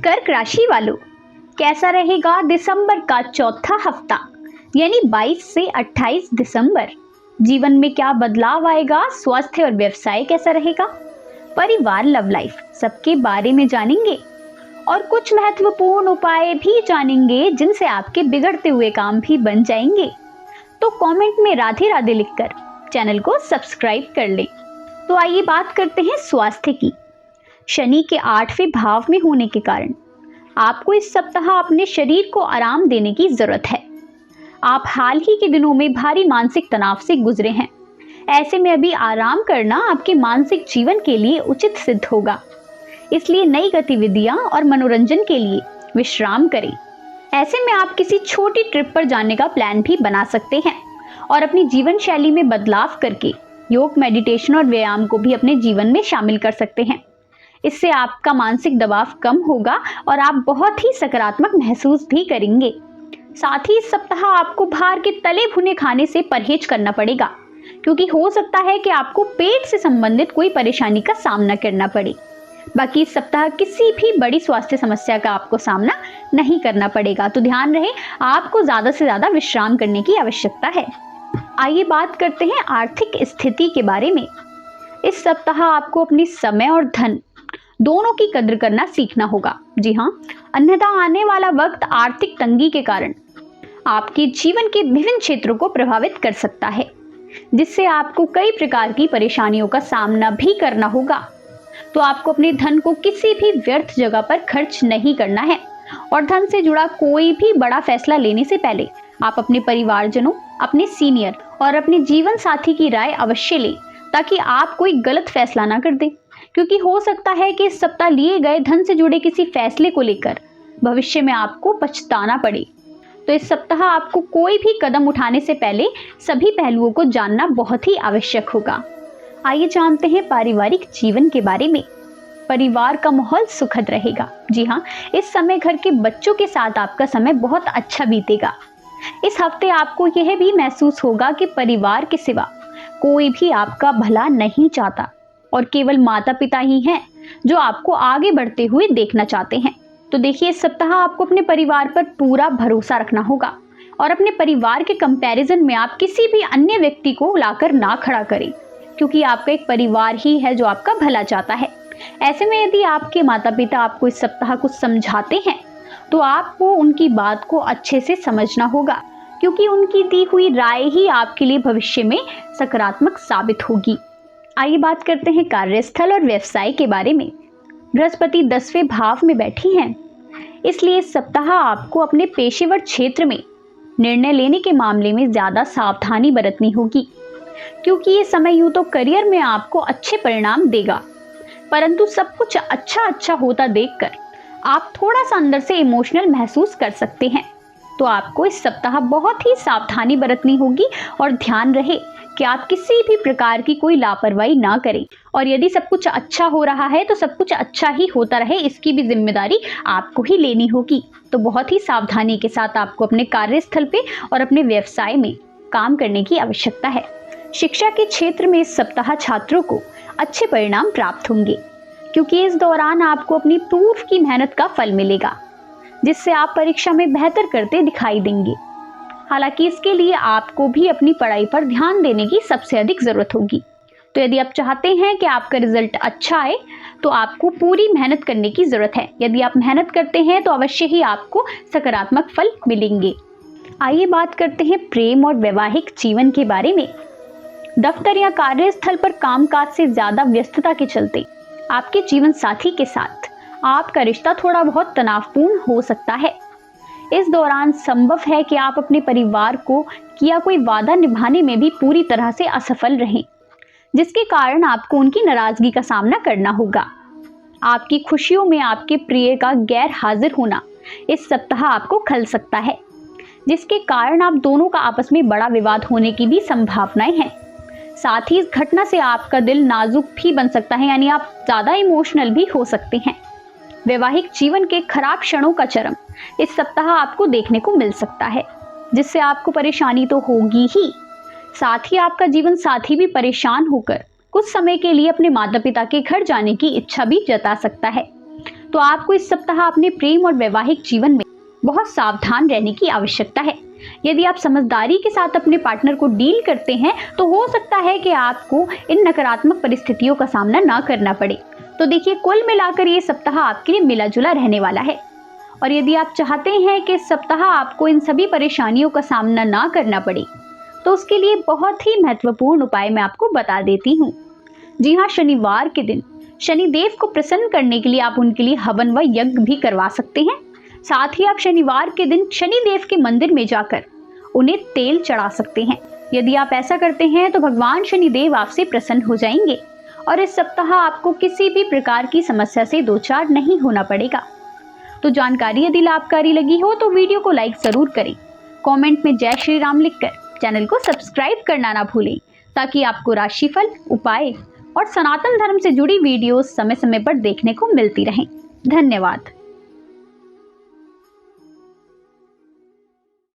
कर्क राशि वालों, कैसा रहेगा दिसंबर का चौथा हफ्ता यानी 22 से 28 दिसंबर। जीवन में क्या बदलाव आएगा, स्वास्थ्य और व्यवसाय कैसा रहेगा, परिवार, लव लाइफ, सबके बारे में जानेंगे और कुछ महत्वपूर्ण उपाय भी जानेंगे जिनसे आपके बिगड़ते हुए काम भी बन जाएंगे। तो कमेंट में राधे राधे लिखकर चैनल को सब्सक्राइब कर लें। तो आइए बात करते हैं स्वास्थ्य की। शनि के 8वें भाव में होने के कारण आपको इस सप्ताह अपने शरीर को आराम देने की जरूरत है। आप हाल ही के दिनों में भारी मानसिक तनाव से गुजरे हैं। ऐसे में अभी आराम करना आपके मानसिक जीवन के लिए उचित सिद्ध होगा। इसलिए नई गतिविधियां और मनोरंजन के लिए विश्राम करें। ऐसे में आप किसी छोटी ट्रिप पर जाने का प्लान भी बना सकते हैं और अपनी जीवन शैली में बदलाव करके योग, मेडिटेशन और व्यायाम को भी अपने जीवन में शामिल कर सकते हैं। इससे आपका मानसिक दबाव कम होगा और आप बहुत ही सकारात्मक महसूस भी करेंगे। साथ ही इस सप्ताह आपको बाहर के तले भुने खाने से परहेज करना पड़ेगा, क्योंकि हो सकता है कि आपको पेट से संबंधित कोई परेशानी का सामना करना पड़े। बाकी इस सप्ताह किसी भी बड़ी स्वास्थ्य समस्या का आपको सामना नहीं करना पड़ेगा। तो ध्यान रहे, आपको ज्यादा से ज्यादा विश्राम करने की आवश्यकता है। आइए बात करते हैं आर्थिक स्थिति के बारे में। इस सप्ताह आपको अपनी समय और धन दोनों की कद्र करना सीखना होगा। जी हाँ, अन्यथा आने वाला वक्त आर्थिक तंगी के कारण आपके जीवन के विभिन्न क्षेत्रों को प्रभावित कर सकता है, जिससे आपको कई प्रकार की परेशानियों का सामना भी करना होगा। तो आपको अपने धन को किसी भी व्यर्थ जगह पर खर्च नहीं करना है और धन से जुड़ा कोई भी बड़ा फैसला लेने से पहले आप अपने परिवारजनों, अपने सीनियर और अपने जीवन साथी की राय अवश्य लें, ताकि आप कोई गलत फैसला ना कर दें, क्योंकि हो सकता है कि इस सप्ताह लिए गए धन से जुड़े किसी फैसले को लेकर भविष्य में आपको पछताना पड़े। तो इस सप्ताह आपको कोई भी कदम उठाने से पहले सभी पहलुओं को जानना बहुत ही आवश्यक होगा। आइए जानते हैं पारिवारिक जीवन के बारे में। परिवार का माहौल सुखद रहेगा। जी हाँ, इस समय घर के बच्चों के साथ आपका समय बहुत अच्छा बीतेगा। इस हफ्ते आपको यह भी महसूस होगा कि परिवार के सिवा कोई भी आपका भला नहीं चाहता और केवल माता पिता ही हैं जो आपको आगे बढ़ते हुए देखना चाहते हैं। तो देखिए, इस सप्ताह आपको अपने परिवार पर पूरा भरोसा रखना होगा और अपने परिवार के कंपैरिजन में आप किसी भी अन्य व्यक्ति को लाकर ना खड़ा करें, क्योंकि आपका एक परिवार ही है जो आपका भला चाहता है। ऐसे में यदि आपके माता पिता आपको इस सप्ताह कुछ समझाते हैं तो आपको उनकी बात को अच्छे से समझना होगा, क्योंकि उनकी दी हुई राय ही आपके लिए भविष्य में सकारात्मक साबित होगी। आइए बात करते हैं कार्यस्थल और व्यवसाय के बारे में। बृहस्पति 10वें भाव में बैठी हैं, इसलिए इस सप्ताह आपको अपने पेशेवर क्षेत्र में निर्णय लेने के मामले में ज्यादा सावधानी बरतनी होगी, क्योंकि ये समय यूं तो करियर में आपको अच्छे परिणाम देगा, परंतु सब कुछ अच्छा होता देखकर आप थोड़ा सा अंदर से इमोशनल महसूस कर सकते हैं। तो आपको इस सप्ताह बहुत ही सावधानी बरतनी होगी और ध्यान रहे कि आप किसी भी प्रकार की कोई लापरवाही ना करें, और यदि सब कुछ अच्छा हो रहा है तो सब कुछ अच्छा ही होता रहे, इसकी भी जिम्मेदारी आपको ही लेनी होगी। तो बहुत ही सावधानी के साथ आपको अपने कार्यस्थल पे और अपने व्यवसाय में काम करने की आवश्यकता है। शिक्षा के क्षेत्र में इस सप्ताह छात्रों को अच्छे परिणाम प्राप्त होंगे, क्योंकि इस दौरान आपको अपनी पूर्व की मेहनत का फल मिलेगा, जिससे आप परीक्षा में बेहतर करते दिखाई देंगे। हालांकि इसके लिए आपको भी अपनी पढ़ाई पर ध्यान देने की सबसे अधिक जरूरत होगी। तो यदि आप चाहते हैं कि आपका रिजल्ट अच्छा आए तो आपको पूरी मेहनत करने की जरूरत है। यदि आप मेहनत करते हैं तो अवश्य ही आपको सकारात्मक फल मिलेंगे। आइए बात करते हैं प्रेम और वैवाहिक जीवन के बारे में। दफ्तर या कार्यस्थल पर कामकाज से ज्यादा व्यस्तता के चलते आपके जीवन साथी के साथ आपका रिश्ता थोड़ा बहुत तनावपूर्ण हो सकता है। इस दौरान संभव है कि आप अपने परिवार को किया कोई वादा निभाने में भी पूरी तरह से असफल रहें, जिसके कारण आपको उनकी नाराजगी का सामना करना होगा। आपकी खुशियों में आपके प्रिय का गैर हाजिर होना इस सप्ताह आपको खल सकता है, जिसके कारण आप दोनों का आपस में बड़ा विवाद होने की भी संभावनाएं हैं। साथ ही इस घटना से आपका दिल नाजुक भी बन सकता है, यानी आप ज्यादा इमोशनल भी हो सकते हैं। वैवाहिक जीवन के खराब क्षणों का चरम इस सप्ताह आपको देखने को मिल सकता है, जिससे आपको परेशानी तो होगी ही, साथ ही आपका जीवन साथी भी परेशान होकर कुछ समय के लिए अपने माता पिता के घर जाने की इच्छा भी जता सकता है। तो आपको इस सप्ताह अपने प्रेम और वैवाहिक जीवन में बहुत सावधान रहने की आवश्यकता है। यदि आप समझदारी के साथ अपने पार्टनर को डील करते हैं तो हो सकता है कि आपको इन नकारात्मक परिस्थितियों का सामना ना करना पड़े। तो देखिए, कुल मिलाकर ये सप्ताह आपके लिए मिला जुला रहने वाला है। और यदि आप चाहते हैं कि इस सप्ताह आपको इन सभी परेशानियों का सामना ना करना पड़े, तो उसके लिए बहुत ही महत्वपूर्ण उपाय मैं आपको बता देती हूँ। जी हाँ, शनिवार के दिन शनिदेव को प्रसन्न करने के लिए आप उनके लिए हवन व यज्ञ भी करवा सकते हैं। साथ ही आप शनिवार के दिन शनिदेव के मंदिर में जाकर उन्हें तेल चढ़ा सकते हैं। यदि आप ऐसा करते हैं तो भगवान शनिदेव आपसे प्रसन्न हो जाएंगे और इस सप्ताह आपको किसी भी प्रकार की समस्या से दो चार नहीं होना पड़ेगा। तो जानकारी यदि लाभकारी लगी हो तो वीडियो को लाइक जरूर करें। कमेंट में जय श्री राम लिखकर चैनल को सब्सक्राइब करना ना भूलें, ताकि आपको राशिफल, उपाय और सनातन धर्म से जुड़ी वीडियोस समय समय पर देखने को मिलती रहें। धन्यवाद।